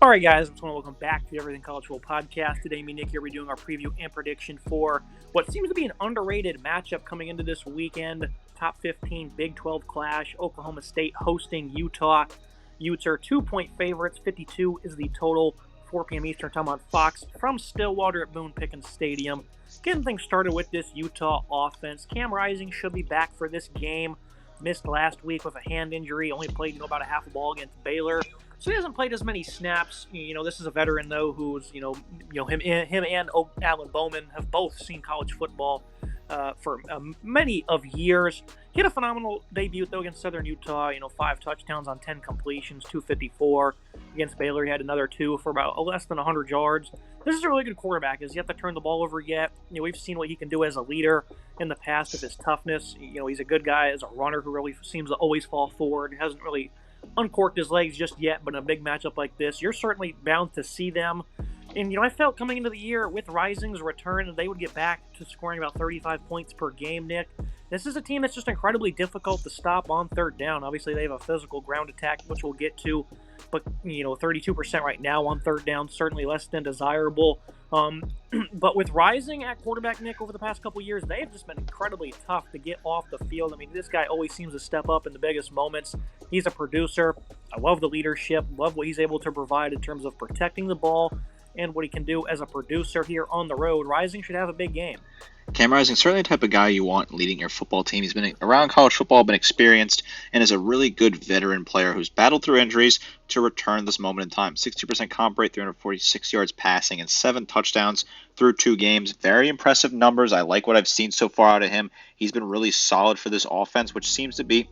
All right, guys, I just want to welcome back to the Everything College Football Podcast. Today, me and Nick here, we're doing our preview and prediction for what seems to be an underrated matchup coming into this weekend. Top 15 Big 12 clash, Oklahoma State hosting Utah. Utes are 2-point favorites, 52 is the total, 4 p.m. Eastern time on Fox from Stillwater at Boone Pickens Stadium. Getting things started with this Utah offense. Cam Rising should be back for this game. Missed last week with a hand injury, only played about a half a ball against Baylor. So he hasn't played as many snaps. This is a veteran though, who's him and Alan Bowman have both seen college football for many of years. He had a phenomenal debut though against Southern Utah. 5 touchdowns on 10 completions, 254 against Baylor. He had another 2 for about less than 100 yards. This is a really good quarterback. He's yet to turn the ball over yet. We've seen what he can do as a leader in the past with his toughness. He's a good guy as a runner who really seems to always fall forward. He hasn't really uncorked his legs just yet, but in a big matchup like this, you're certainly bound to see them. And, I felt coming into the year with Rising's return, they would get back to scoring about 35 points per game, Nick. This is a team that's just incredibly difficult to stop on third down. Obviously, they have a physical ground attack, which we'll get to, but, 32% right now on third down, certainly less than desirable. But with Rising at quarterback, Nick, over the past couple years, they have just been incredibly tough to get off the field. This guy always seems to step up in the biggest moments. He's a producer. I love the leadership, love what he's able to provide in terms of protecting the ball and what he can do as a producer here on the road. Rising should have a big game. Cam Rising, certainly the type of guy you want leading your football team. He's been around college football, been experienced, and is a really good veteran player who's battled through injuries to return this moment in time. 62% comp rate, 346 yards passing, and 7 touchdowns through 2 games. Very impressive numbers. I like what I've seen so far out of him. He's been really solid for this offense, which seems to be,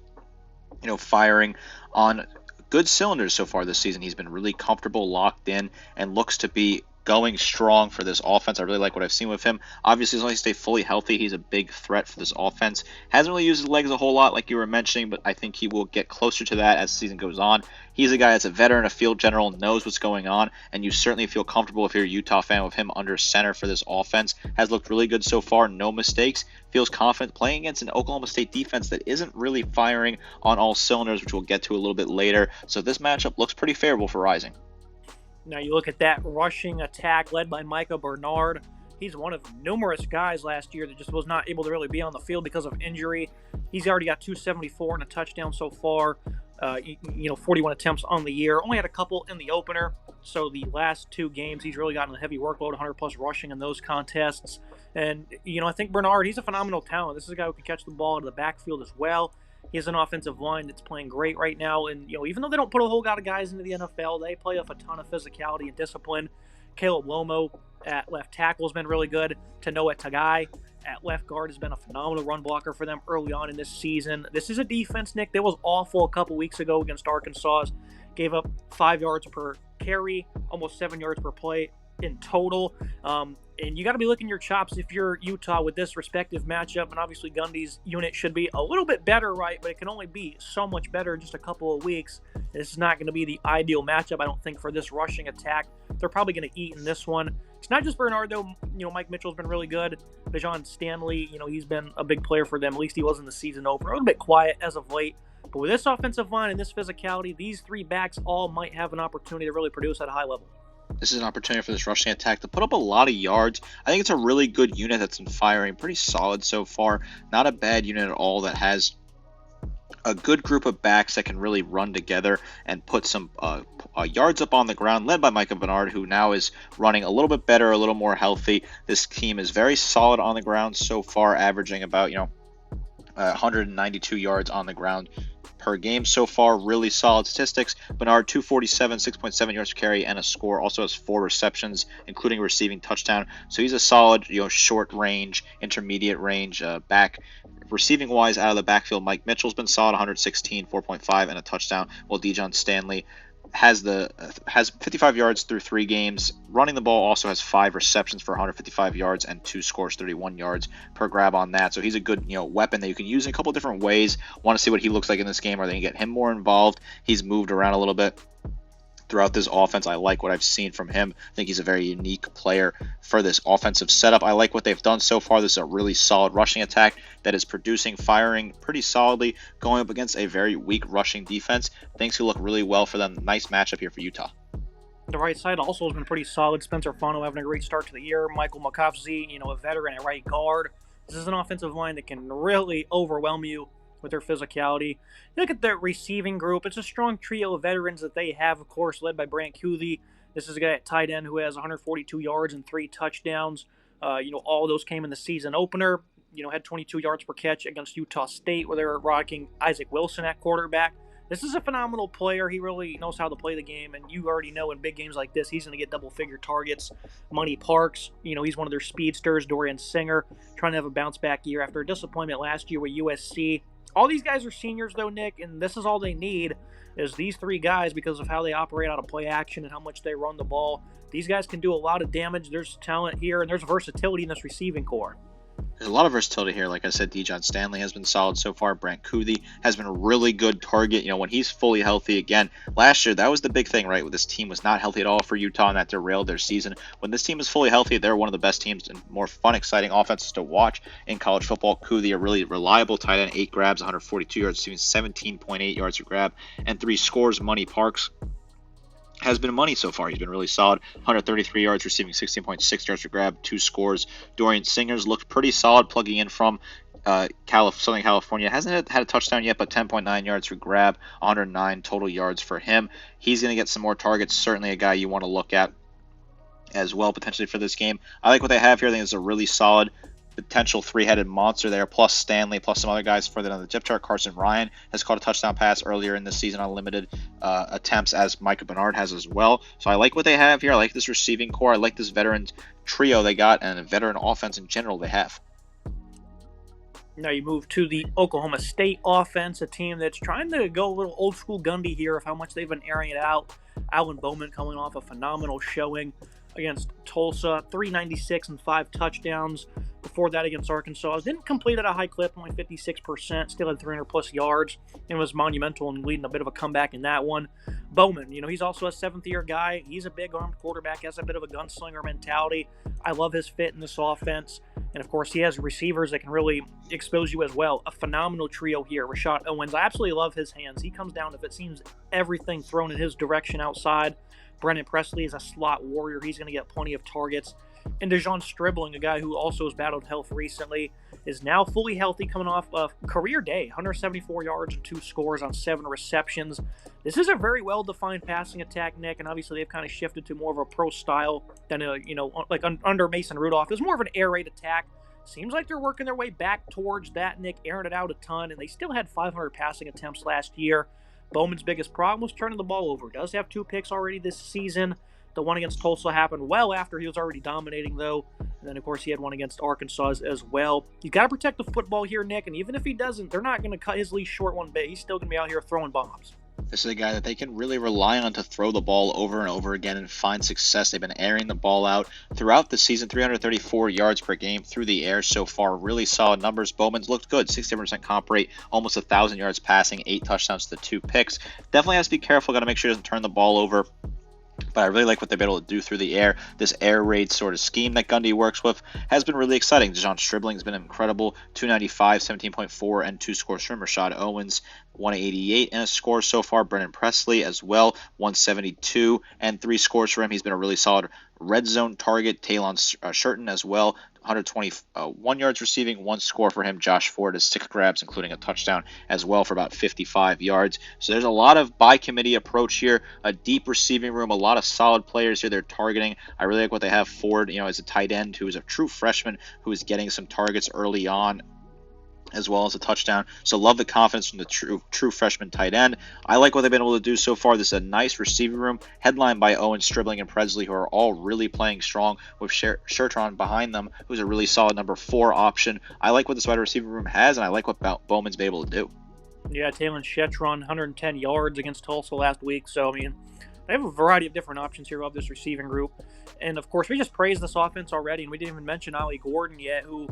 firing on good cylinders so far this season. He's been really comfortable, locked in, and looks to be going strong for this offense. I really like what I've seen with him. Obviously, as long as he stays fully healthy, he's a big threat for this offense. Hasn't really used his legs a whole lot like you were mentioning, but I think he will get closer to that as the season goes on. He's a guy that's a veteran, a field general, knows what's going on, and you certainly feel comfortable if you're a Utah fan with him under center for this offense. Has looked really good so far, no mistakes. Feels confident playing against an Oklahoma State defense that isn't really firing on all cylinders, which we'll get to a little bit later. So this matchup looks pretty favorable for Rising. Now you look at that rushing attack led by Micah Bernard. He's one of numerous guys last year that just was not able to really be on the field because of injury. He's already got 274 and a touchdown so far. 41 attempts on the year. Only had a couple in the opener. So the last 2 games, he's really gotten a heavy workload, 100-plus rushing in those contests. And, I think Bernard, he's a phenomenal talent. This is a guy who can catch the ball into the backfield as well. He has an offensive line that's playing great right now. And, even though they don't put a whole lot of guys into the NFL, they play off a ton of physicality and discipline. Caleb Lomo at left tackle has been really good. Tanoa Tagai at left guard has been a phenomenal run blocker for them early on in this season. This is a defense, Nick, that was awful a couple weeks ago against Arkansas. Gave up 5 yards per carry, almost 7 yards per play in total. And you got to be licking your chops if you're Utah with this respective matchup. And obviously Gundy's unit should be a little bit better, right? But it can only be so much better in just a couple of weeks. This is not going to be the ideal matchup, I don't think, for this rushing attack. They're probably going to eat in this one. It's not just Bernard, though. Mike Mitchell's been really good. Dejon Stanley, he's been a big player for them. At least he was in the season opener. A little bit quiet as of late. But with this offensive line and this physicality, these 3 backs all might have an opportunity to really produce at a high level. This is an opportunity for this rushing attack to put up a lot of yards. I think it's a really good unit that's been firing, pretty solid so far. Not a bad unit at all that has a good group of backs that can really run together and put some yards up on the ground, led by Micah Bernard, who now is running a little bit better, a little more healthy. This team is very solid on the ground so far, averaging about 192 yards on the ground per game so far. Really solid statistics. Bernard 247, 6.7 yards per carry, and a score. Also has 4 receptions, including a receiving touchdown. So he's a solid, short range, intermediate range back. Receiving wise, out of the backfield, Mike Mitchell's been solid, 116, 4.5, and a touchdown. While Dejon Stanley has 55 yards through 3 games. Running the ball also has 5 receptions for 155 yards and 2 scores, 31 yards per grab on that. So he's a good weapon that you can use in a couple different ways. Want to see what he looks like in this game? Are they going to get him more involved? He's moved around a little bit throughout this offense. I like what I've seen from him. I think he's a very unique player for this offensive setup. I like what they've done so far. This is a really solid rushing attack that is producing, firing pretty solidly, going up against a very weak rushing defense. Things could look really well for them. Nice matchup here for Utah. The right side also has been pretty solid. Spencer Fano having a great start to the year. Michael McCoffsey, a veteran at right guard. This is an offensive line that can really overwhelm you with their physicality. You look at the receiving group. It's a strong trio of veterans that they have, of course, led by Brant Kuithe. This is a guy at tight end who has 142 yards and 3 touchdowns. All of those came in the season opener. Had 22 yards per catch against Utah State, where they were rocking Isaac Wilson at quarterback. This is a phenomenal player. He really knows how to play the game, and you already know in big games like this, he's going to get double-figure targets. Money Parks, he's one of their speedsters. Dorian Singer, trying to have a bounce-back year after a disappointment last year with USC. All these guys are seniors, though, Nick, and this is all they need is these 3 guys because of how they operate out of play action and how much they run the ball. These guys can do a lot of damage. There's talent here, and there's versatility in this receiving core. There's a lot of versatility here. Like I said, Dejon Stanley has been solid so far. Brant Kuithe has been a really good target. When he's fully healthy again. Last year, that was the big thing, right? This team was not healthy at all for Utah, and that derailed their season. When this team is fully healthy, they're one of the best teams and more fun, exciting offenses to watch in college football. Kuithe, a really reliable tight end, 8 grabs, 142 yards, receiving 17.8 yards per grab, and 3 scores. Money Parks has been money so far. He's been really solid. 133 yards, receiving 16.6 yards per grab, 2 scores. Dorian Singer's looked pretty solid plugging in from Southern California. Hasn't had a touchdown yet, but 10.9 yards per grab, 109 total yards for him. He's going to get some more targets. Certainly a guy you want to look at as well, potentially, for this game. I like what they have here. I think it's a really solid potential 3-headed monster there, plus Stanley, plus some other guys further down the depth chart. Carson Ryan has caught a touchdown pass earlier in this season on limited attempts, as Micah Bernard has as well. So I like what they have here. I like this receiving core. I like this veteran trio they got, and a veteran offense in general they have. Now you move to the Oklahoma State offense, a team that's trying to go a little old school Gundy here of how much they've been airing it out. Alan Bowman coming off a phenomenal showing against Tulsa, 396 and 5 touchdowns. Before that against Arkansas, didn't complete at a high clip, only 56%, still had 300 plus yards, and was monumental in leading a bit of a comeback in that one. Bowman, he's also a 7th-year guy. He's a big armed quarterback, has a bit of a gunslinger mentality. I love his fit in this offense. And, of course, he has receivers that can really expose you as well. A phenomenal trio here. Rashad Owens, I absolutely love his hands. He comes down, if it seems, everything thrown in his direction outside. Brennan Presley is a slot warrior. He's going to get plenty of targets. And Dejon Stribling, a guy who also has battled health recently, is now fully healthy, coming off a career day, 174 yards and 2 scores on 7 receptions. This is a very well-defined passing attack, Nick, and obviously they've kind of shifted to more of a pro style than under Mason Rudolph. It's more of an air raid attack. Seems like they're working their way back towards that, Nick, airing it out a ton, and they still had 500 passing attempts last year. Bowman's biggest problem was turning the ball over. Does have 2 picks already this season. The one against Tulsa happened well after he was already dominating, though. And then, of course, he had one against Arkansas as well. You got to protect the football here, Nick, and even if he doesn't, they're not going to cut his leash short one bit. He's still going to be out here throwing bombs. This is a guy that they can really rely on to throw the ball over and over again and find success. They've been airing the ball out throughout the season, 334 yards per game through the air so far. Really solid numbers. Bowman's looked good, 67% comp rate, almost 1,000 yards passing, 8 touchdowns to 2 picks. Definitely has to be careful. Got to make sure he doesn't turn the ball over. But I really like what they've been able to do through the air. This air raid sort of scheme that Gundy works with has been really exciting. Dejon Stribling has been incredible. 295, 17.4, and 2 scores from Rashad Owens. 188 and a score so far. Brennan Presley as well, 172 and 3 scores for him. He's been a really solid red zone target. Talon Sherton as well, 121 yards receiving, 1 score for him. Josh Ford has 6 grabs, including a touchdown as well for about 55 yards. So there's a lot of by committee approach here, a deep receiving room, a lot of solid players here they're targeting. I really like what they have. Ford, as a tight end who is a true freshman who is getting some targets early on, as well as a touchdown. So love the confidence from the true freshman tight end. I like what they've been able to do so far. This is a nice receiving room, headlined by Owen, Stribling, and Presley, who are all really playing strong, with Shertron behind them, who's a really solid number 4 option. I like what this wide receiver room has, and I like what Bowman's been able to do. Yeah, Talon Shetron, 110 yards against Tulsa last week. So, they have a variety of different options here of this receiving group. And, of course, we just praised this offense already, and we didn't even mention Ollie Gordon yet, who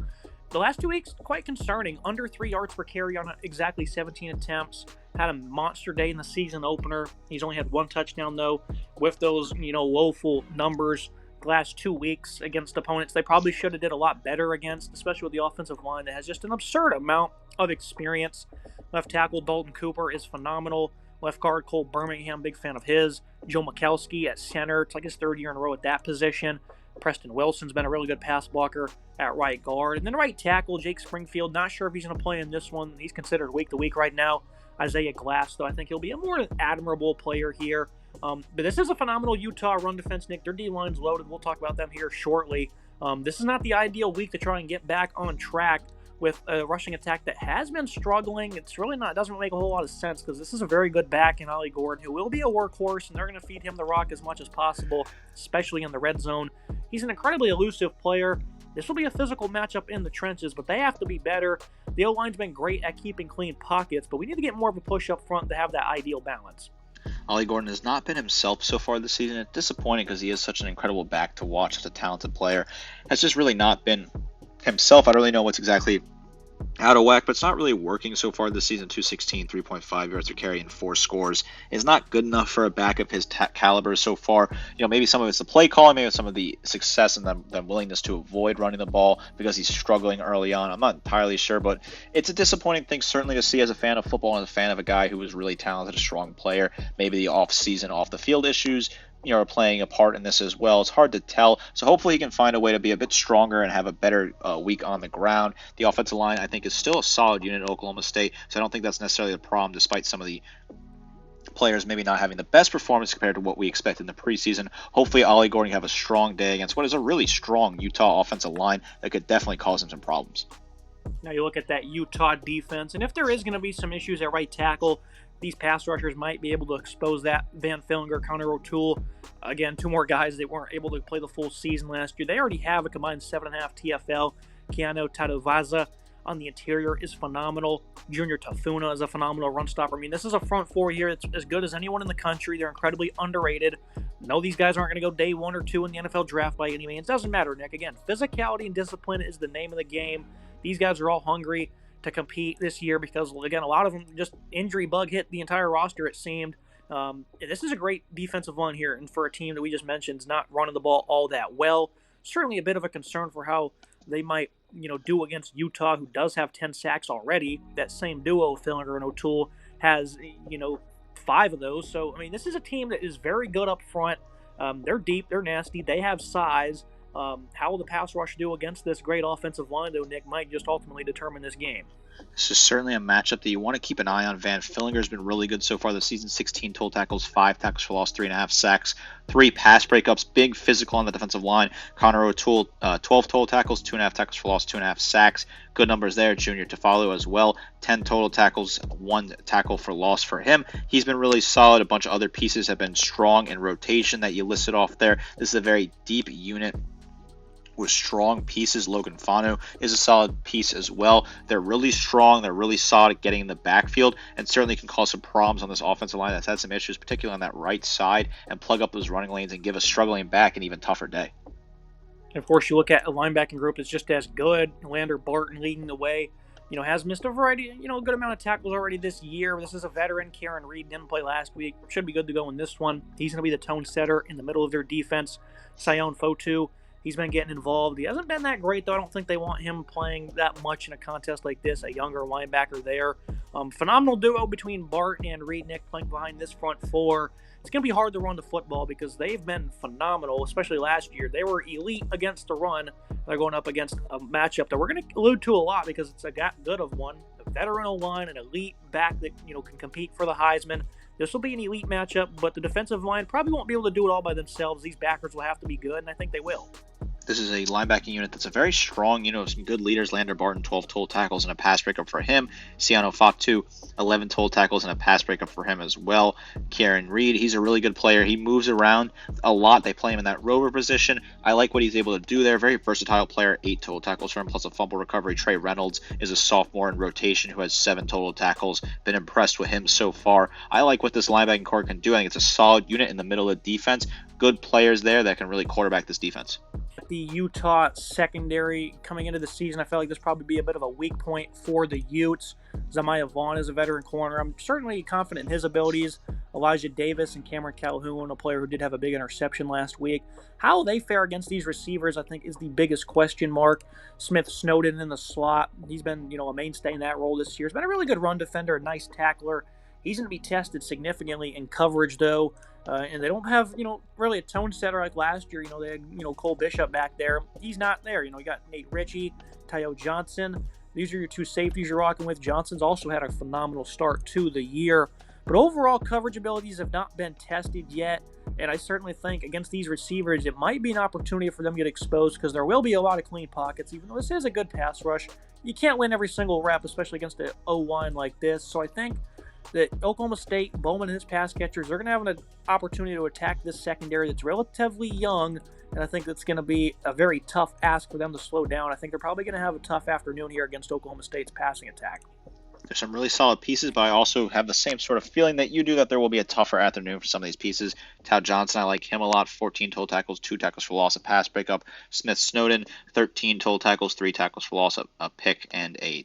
the last 2 weeks, quite concerning. Under 3 yards per carry on exactly 17 attempts. Had a monster day in the season opener. He's only had 1 touchdown, though. With those, woeful numbers the last 2 weeks against opponents they probably should have did a lot better against, especially with the offensive line that has just an absurd amount of experience. Left tackle Dalton Cooper is phenomenal. Left guard Cole Birmingham, big fan of his. Joe Mikowski at center. It's like his third year in a row at that position. Preston Wilson's been a really good pass blocker at right guard. And then right tackle, Jake Springfield. Not sure if he's going to play in this one. He's considered week to week right now. Isaiah Glass, though, I think he'll be a more admirable player here. But this is a phenomenal Utah run defense, Nick. Their D-line's loaded. We'll talk about them here shortly. This is not the ideal week to try and get back on track with a rushing attack that has been struggling. It's really not, doesn't make a whole lot of sense because this is a very good back in Ollie Gordon, who will be a workhorse, and they're going to feed him the rock as much as possible, especially in the red zone. He's an incredibly elusive player. This will be a physical matchup in the trenches, but they have to be better. The O-line's been great at keeping clean pockets, but we need to get more of a push up front to have that ideal balance. Ollie Gordon has not been himself so far this season. It's disappointing because he is such an incredible back to watch, such a talented player. Has just really not been himself. I don't really know what's exactly out of whack, but it's not really working so far this season. 216, 3.5 yards per carry, and 4 scores is not good enough for a back of his caliber so far. Maybe some of it's the play calling, maybe some of the success and the willingness to avoid running the ball because he's struggling early on. I'm not entirely sure, but it's a disappointing thing certainly to see as a fan of football and as a fan of a guy who was really talented, a strong player. Maybe the off-season, off-the-field issues are playing a part in this as well. It's hard to tell. So hopefully he can find a way to be a bit stronger and have a better week on the ground. The offensive line, I think, is still a solid unit at Oklahoma State, so I don't think that's necessarily the problem, despite some of the players maybe not having the best performance compared to what we expect in the preseason. Hopefully Ollie Gordon can have a strong day against what is a really strong Utah offensive line that could definitely cause him some problems. Now you look at that Utah defense, and if there is going to be some issues at right tackle, these pass rushers might be able to expose that. Van Fillinger, Connor O'Toole, again, 2 more guys that weren't able to play the full season last year. They already have a combined 7.5 TFL. Keanu Tadovaza on the interior is phenomenal. Junior Tafuna is a phenomenal run stopper. I mean, this is a front 4 here that's as good as anyone in the country. They're incredibly underrated. No, these guys aren't going to go day 1 or 2 in the NFL draft by any means. It doesn't matter, Nick. Again, physicality and discipline is the name of the game. These guys are all hungry to compete this year because, again, a lot of them just injury bug hit the entire roster, it seemed. This is a great defensive line here, and for a team that we just mentioned is not running the ball all that well, certainly a bit of a concern for how they might do against Utah, who does have 10 sacks already. That same duo, Fillinger and O'Toole, has 5 of those. So, I mean, this is a team that is very good up front. They're deep, they're nasty, they have size. How will the pass rush do against this great offensive line, though, Nick, might just ultimately determine this game. This is certainly a matchup that you want to keep an eye on. Van Fillinger has been really good so far this season. 16 total tackles, 5 tackles for loss, 3.5 sacks, 3 pass breakups. Big physical on the defensive line. Connor O'Toole, 12 total tackles, 2.5 tackles for loss, 2.5 sacks. Good numbers there. Junior Tafalo as well. 10 total tackles, 1 tackle for loss for him. He's been really solid. A bunch of other pieces have been strong in rotation that you listed off there. This is a very deep unit with strong pieces. Logan Fano is a solid piece as well. They're really strong. They're really solid at getting in the backfield and certainly can cause some problems on this offensive line that's had some issues, particularly on that right side, and plug up those running lanes and give a struggling back an even tougher day. And of course, you look at a linebacking group that's just as good. Lander Barton leading the way. Has missed a variety, a good amount of tackles already this year. This is a veteran. Karen Reed didn't play last week. Should be good to go in this one. He's going to be the tone setter in the middle of their defense. Sion Fotu, he's been getting involved. He hasn't been that great, though. I don't think they want him playing that much in a contest like this, a younger linebacker there. Phenomenal duo between Bart and Reed, Nick, playing behind this front 4. It's going to be hard to run the football because they've been phenomenal, especially last year. They were elite against the run. They're going up against a matchup that we're going to allude to a lot because it's a good of one. A veteran O-line, an elite back that can compete for the Heisman. This will be an elite matchup, but the defensive line probably won't be able to do it all by themselves. These backers will have to be good, and I think they will. This is a linebacking unit that's a very strong, some good leaders. Lander Barton, 12 total tackles and a pass breakup for him. Siano Fatu, 11 total tackles and a pass breakup for him as well. Kieran Reed, he's a really good player. He moves around a lot. They play him in that rover position. I like what he's able to do there. Very versatile player, 8 total tackles for him, plus a fumble recovery. Trey Reynolds is a sophomore in rotation who has 7 total tackles. Been impressed with him so far. I like what this linebacking core can do. I think it's a solid unit in the middle of the defense. Good players there that can really quarterback this defense. The Utah secondary coming into the season, I felt like this probably be a bit of a weak point for the Utes. Zamiah Vaughn is a veteran corner. I'm certainly confident in his abilities. Elijah Davis and Cameron Calhoun, a player who did have a big interception last week. How they fare against these receivers, I think, is the biggest question mark. Smith Snowden in the slot. He's been, a mainstay in that role this year. He's been a really good run defender, a nice tackler. He's going to be tested significantly in coverage, though. And they don't have, really a tone setter like last year. They had, Cole Bishop back there. He's not there. You got Nate Ritchie, Tyo Johnson. These are your two safeties you're rocking with. Johnson's also had a phenomenal start to the year. But overall coverage abilities have not been tested yet. And I certainly think against these receivers, it might be an opportunity for them to get exposed because there will be a lot of clean pockets. Even though this is a good pass rush, you can't win every single rep, especially against an O-line like this. So I think that Oklahoma State, Bowman and his pass catchers, they're going to have an opportunity to attack this secondary that's relatively young, and I think that's going to be a very tough ask for them to slow down. I think they're probably going to have a tough afternoon here against Oklahoma State's passing attack. There's some really solid pieces, but I also have the same sort of feeling that you do, that there will be a tougher afternoon for some of these pieces. Tao Johnson, I like him a lot. 14 total tackles, 2 tackles for loss, a pass breakup. Smith Snowden, 13 total tackles, 3 tackles for loss, a pick, and a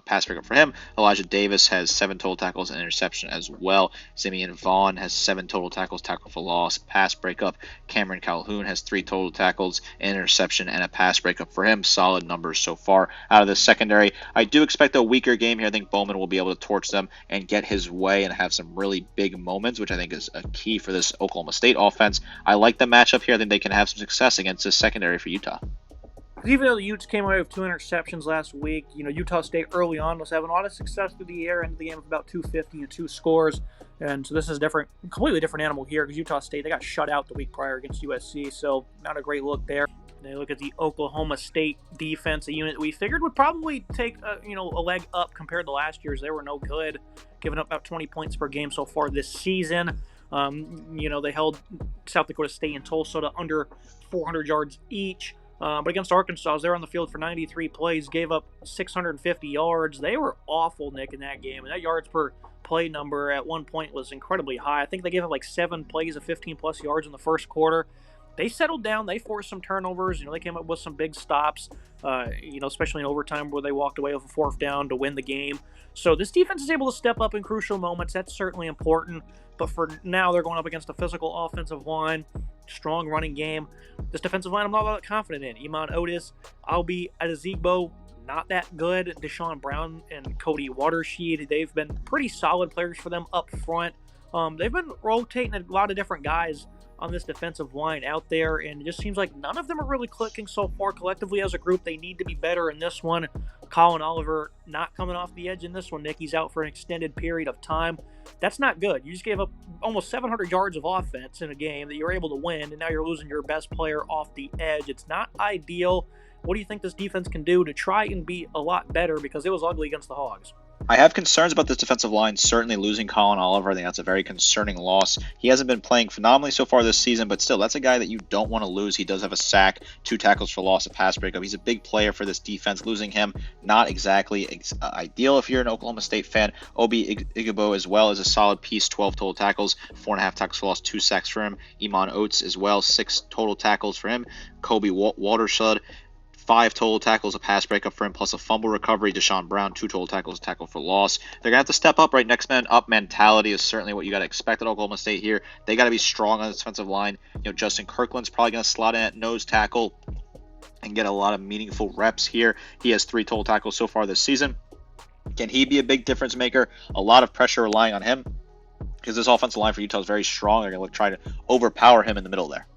pass breakup for him. Elijah Davis has 7 total tackles and interception as well. Simeon Vaughn has 7 total tackles, tackle for loss, pass breakup. Cameron Calhoun has 3 total tackles, an interception, and a pass breakup for him. Solid numbers so far out of the secondary. I do expect a weaker game here. I think Bowman will be able to torch them and get his way and have some really big moments, which I think is a key for this Oklahoma State offense. I like the matchup here. I think they can have some success against this secondary for Utah. Even though the Utes came away with 2 interceptions last week, Utah State early on was having a lot of success through the air, into the game with about 250 and 2 scores. And so this is a completely different animal here because Utah State, they got shut out the week prior against USC, so not a great look there. They look at the Oklahoma State defense, a unit that we figured would probably take a leg up compared to last year's. They were no good, giving up about 20 points per game so far this season. They held South Dakota State and Tulsa to under 400 yards each. But against Arkansas, they were on the field for 93 plays, gave up 650 yards. They were awful, Nick, in that game. And that yards per play number at one point was incredibly high. I think they gave up like 7 plays of 15-plus yards in the first quarter. They settled down. They forced some turnovers. They came up with some big stops, especially in overtime where they walked away with a 4th down to win the game. So this defense is able to step up in crucial moments. That's certainly important. But for now, they're going up against a physical offensive line, strong running game. This defensive line I'm not that confident in. Iman Otis, Albi Adezigbo, not that good. Deshaun Brown and Cody Watershed, they've been pretty solid players for them up front. They've been rotating a lot of different guys on this defensive line out there, and it just seems like none of them are really clicking so far collectively as a group. They need to be better in this one. Colin Oliver not coming off the edge in this one, Nick. He's out for an extended period of time. That's not good. You just gave up almost 700 yards of offense in a game that you're able to win, and now you're losing your best player off the edge. It's not ideal. What do you think this defense can do to try and be a lot better, because it was ugly against the Hogs? I have concerns about this defensive line. Certainly losing Colin Oliver, I think that's a very concerning loss. He hasn't been playing phenomenally so far this season, but still, that's a guy that you don't want to lose. He does have a sack, 2 tackles for loss, a pass breakup. He's a big player for this defense. Losing him, not exactly ideal if you're an Oklahoma State fan. Obi Igbo as well is a solid piece, 12 total tackles, 4.5 tackles for loss, 2 sacks for him. Iman Oates as well, 6 total tackles for him. Kobe Watershed, 5 total tackles, a pass breakup for him, plus a fumble recovery. Deshaun Brown, 2 total tackles, tackle for loss. They're going to have to step up, right? Next man up mentality is certainly what you got to expect at Oklahoma State here. They got to be strong on the defensive line. Justin Kirkland's probably going to slot in at nose tackle and get a lot of meaningful reps here. He has 3 total tackles so far this season. Can he be a big difference maker? A lot of pressure relying on him, because this offensive line for Utah is very strong. They're going to try to overpower him in the middle there.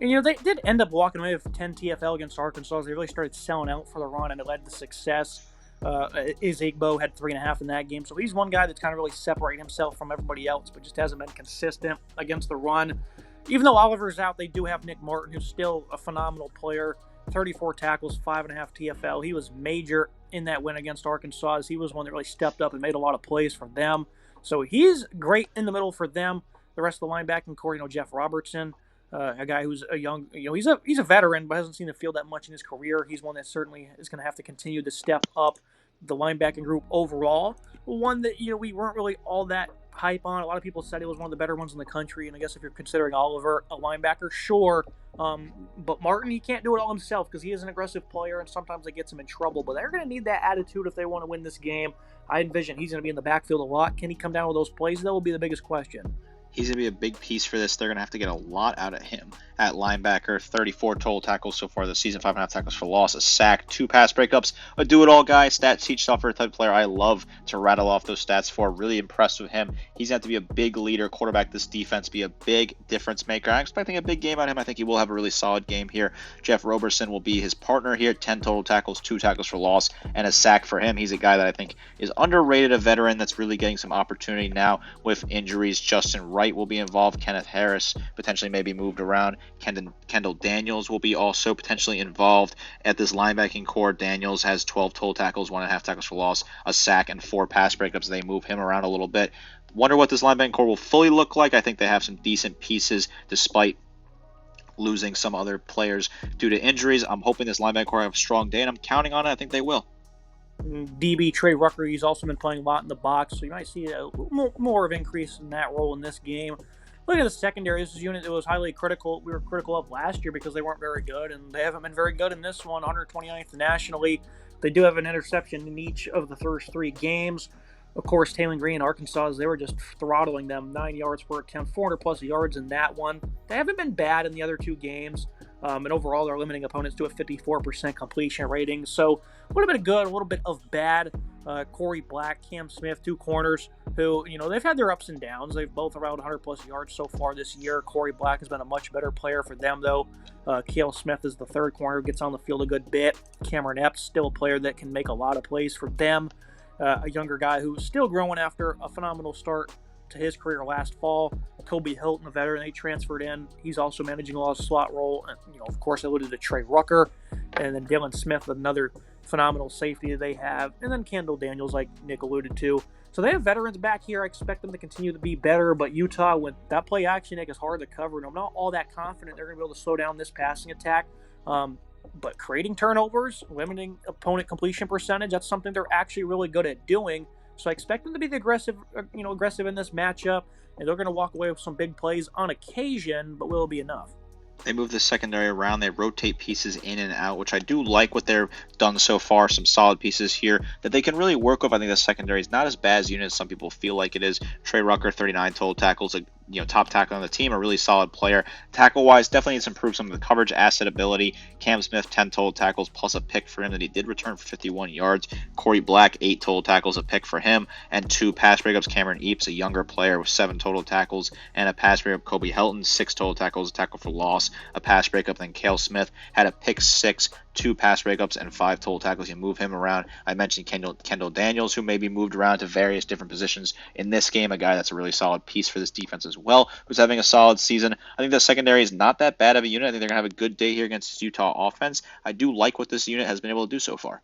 And, they did end up walking away with 10 TFL against Arkansas. They really started selling out for the run, and it led to success. Izigbo had 3.5 in that game. So he's one guy that's kind of really separated himself from everybody else, but just hasn't been consistent against the run. Even though Oliver's out, they do have Nick Martin, who's still a phenomenal player. 34 tackles, 5.5 TFL. He was major in that win against Arkansas, as he was one that really stepped up and made a lot of plays for them. So he's great in the middle for them. The rest of the linebacking core, Jeff Robertson, a guy who's a young, he's a veteran, but hasn't seen the field that much in his career. He's one that certainly is going to have to continue to step up the linebacking group overall. One that, we weren't really all that hype on. A lot of people said it was one of the better ones in the country, and I guess if you're considering Oliver a linebacker, sure. But Martin, he can't do it all himself because he is an aggressive player, and sometimes it gets him in trouble. But they're going to need that attitude if they want to win this game. I envision he's going to be in the backfield a lot. Can he come down with those plays? That will be the biggest question. He's going to be a big piece for this. They're going to have to get a lot out of him at linebacker. 34 total tackles so far this season, 5.5 tackles for loss, a sack, 2 pass breakups, a do-it-all guy, stat teach software type player. I love to rattle off those stats for. Really impressed with him. He's going to have to be a big leader, quarterback this defense, be a big difference maker. I'm expecting a big game out of him. I think he will have a really solid game here. Jeff Roberson will be his partner here. 10 total tackles, 2 tackles for loss, and a sack for him. He's a guy that I think is underrated, a veteran that's really getting some opportunity now with injuries. Justin Wright will be involved. Kenneth Harris potentially may be moved around. Kendall Daniels will be also potentially involved at this linebacking core. Daniels has 12 total tackles, 1.5 tackles for loss, a sack, and 4 pass breakups. They move him around a little bit. Wonder what this linebacking core will fully look like. I think they have some decent pieces despite losing some other players due to injuries. I'm hoping this linebacking core have a strong day, and I'm counting on it. I think they will. DB Trey Rucker, he's also been playing a lot in the box, so you might see a more of an increase in that role in this game. Looking at the secondary, this is a unit that was highly critical. We were critical of last year because they weren't very good, and they haven't been very good in this one, 129th nationally. They do have an interception in each of the first 3 games. Of course, Taylor Green, Arkansas, they were just throttling them, 9 yards per attempt, 400-plus yards in that one. They haven't been bad in the other 2 games, and overall they're limiting opponents to a 54% completion rating. So a little bit of good, a little bit of bad. Corey Black, Cam Smith, 2 corners who, they've had their ups and downs. They've both around 100-plus yards so far this year. Corey Black has been a much better player for them, though. Cale Smith is the 3rd corner, gets on the field a good bit. Cameron Epps, still a player that can make a lot of plays for them. A younger guy who's still growing after a phenomenal start to his career last fall. Kobe Hilton, a veteran they transferred in. He's also managing a lot of slot role. And, of course, I alluded to Trey Rucker. And then Dylan Smith, another phenomenal safety that they have. And then Kendall Daniels, like Nick alluded to. So they have veterans back here. I expect them to continue to be better. But Utah, with that play action, Nick, is hard to cover. And I'm not all that confident they're going to be able to slow down this passing attack. But creating turnovers, limiting opponent completion percentage, that's something they're actually really good at doing. So I expect them to be aggressive in this matchup, and they're going to walk away with some big plays on occasion, but will it be enough? They move the secondary around. They rotate pieces in and out, which I do like what they've done so far. Some solid pieces here that they can really work with. I think the secondary is not as bad as unit as some people feel like it is. Trey Rucker, 39 total tackles, top tackle on the team, a really solid player. Tackle-wise, definitely needs to improve some of the coverage asset ability. Cam Smith, 10 total tackles, plus a pick for him that he did return for 51 yards. Corey Black, 8 total tackles, a pick for him, and 2 pass breakups. Cameron Epps, a younger player with 7 total tackles, and a pass breakup. Kobe Hilton, 6 total tackles, a tackle for loss, a pass breakup. Then Cale Smith had a pick 6, 2 pass breakups, and 5 total tackles. You move him around. I mentioned Kendall Daniels, who may be moved around to various different positions in this game, a guy that's a really solid piece for this defense as well, who's having a solid season. I think the secondary is not that bad of a unit. I think they're going to have a good day here against this Utah offense. I do like what this unit has been able to do so far.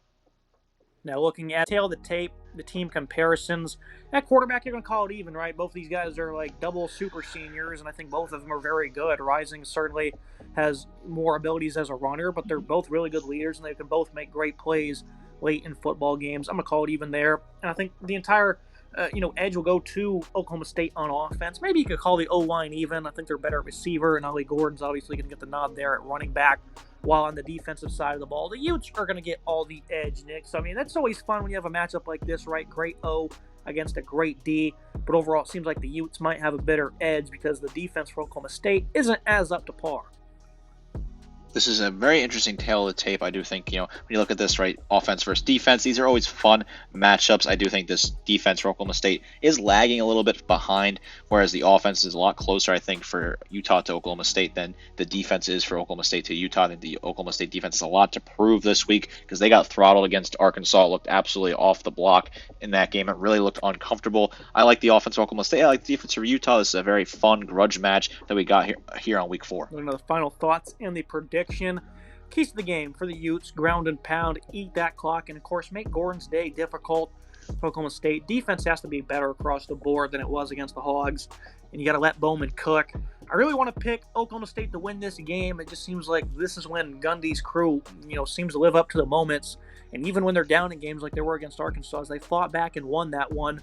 Now, looking at tail of the tape, the team comparisons, at quarterback, you're going to call it even, right? Both of these guys are like double super seniors, and I think both of them are very good. Rising certainly has more abilities as a runner, but they're both really good leaders, and they can both make great plays late in football games. I'm going to call it even there. And I think the entire edge will go to Oklahoma State on offense. Maybe you could call the O-line even. I think they're better at receiver, and Ollie Gordon's obviously going to get the nod there at running back. While on the defensive side of the ball, the Utes are going to get all the edge, Nick. So, that's always fun when you have a matchup like this, right? Great O against a great D. But overall, it seems like the Utes might have a better edge because the defense for Oklahoma State isn't as up to par. This is a very interesting tale of the tape. I do think, when you look at this, right, offense versus defense, these are always fun matchups. I do think this defense for Oklahoma State is lagging a little bit behind, whereas the offense is a lot closer, I think, for Utah to Oklahoma State than the defense is for Oklahoma State to Utah. I think the Oklahoma State defense has a lot to prove this week because they got throttled against Arkansas. It looked absolutely off the block in that game. It really looked uncomfortable. I like the offense for Oklahoma State. I like the defense for Utah. This is a very fun grudge match that we got here on week 4. One of the final thoughts and the prediction. Keys to the game for the Utes: ground and pound, eat that clock, and of course make Gordon's day difficult for Oklahoma State. Defense has to be better across the board than it was against the Hogs, and you got to let Bowman cook. I really want to pick Oklahoma State to win this game. It just seems like this is when Gundy's crew, seems to live up to the moments, and even when they're down in games like they were against Arkansas, they fought back and won that one.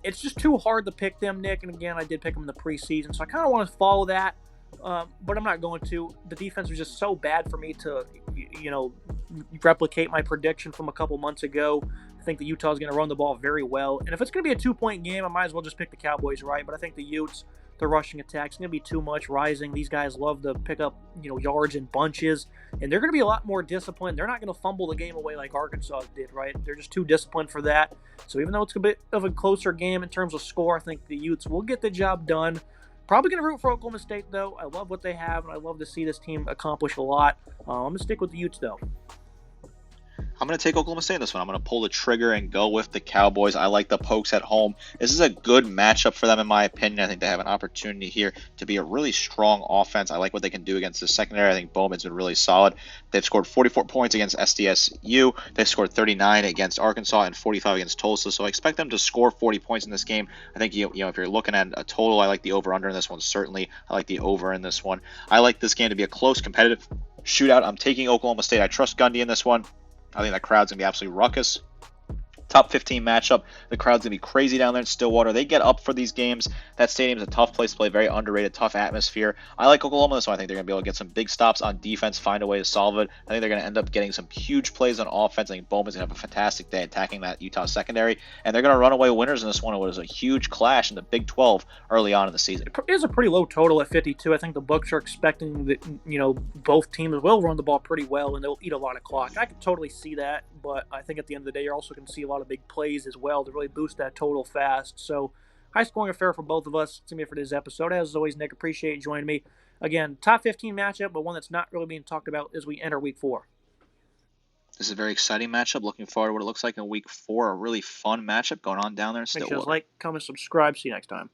It's just too hard to pick them, Nick, and again, I did pick them in the preseason, so I kind of want to follow that. But I'm not going to. The defense was just so bad for me to, replicate my prediction from a couple months ago. think that Utah's going to run the ball very well. And if it's going to be a 2-point game, I might as well just pick the Cowboys, right? But I think the Utes, the rushing attack's going to be too much rising. These guys love to pick up, yards in bunches, and they're going to be a lot more disciplined. They're not going to fumble the game away like Arkansas did, right? They're just too disciplined for that. So even though it's a bit of a closer game in terms of score, I think the Utes will get the job done. Probably going to root for Oklahoma State, though. I love what they have, and I love to see this team accomplish a lot. I'm going to stick with the Utes, though. I'm going to take Oklahoma State in this one. I'm going to pull the trigger and go with the Cowboys. I like the Pokes at home. This is a good matchup for them, in my opinion. I think they have an opportunity here to be a really strong offense. I like what they can do against the secondary. I think Bowman's been really solid. They've scored 44 points against SDSU. They've scored 39 against Arkansas and 45 against Tulsa. So I expect them to score 40 points in this game. I think, if you're looking at a total, I like the over-under in this one. Certainly, I like the over in this one. I like this game to be a close, competitive shootout. I'm taking Oklahoma State. I trust Gundy in this one. I think that crowd's going to be absolutely ruckus. Top 15 matchup. The crowd's going to be crazy down there in Stillwater. They get up for these games. That stadium's a tough place to play, very underrated, tough atmosphere. I like Oklahoma, so I think they're going to be able to get some big stops on defense, find a way to solve it. I think they're going to end up getting some huge plays on offense. I think Bowman's going to have a fantastic day attacking that Utah secondary, and they're going to run away winners in this one. It was a huge clash in the Big 12 early on in the season. It is a pretty low total at 52. I think the books are expecting that, both teams will run the ball pretty well, and they'll eat a lot of clock. I can totally see that, but I think at the end of the day, you're also going to see a lot of big plays as well to really boost that total fast. So high scoring affair for both of us. It's going to be it for this episode. As always, Nick, appreciate you joining me. Again, top 15 matchup, but one that's not really being talked about as we enter week 4. This is a very exciting matchup. Looking forward to what it looks like in week 4. A really fun matchup going on down there in Make Stillwater. sure to like, comment, subscribe. See you next time.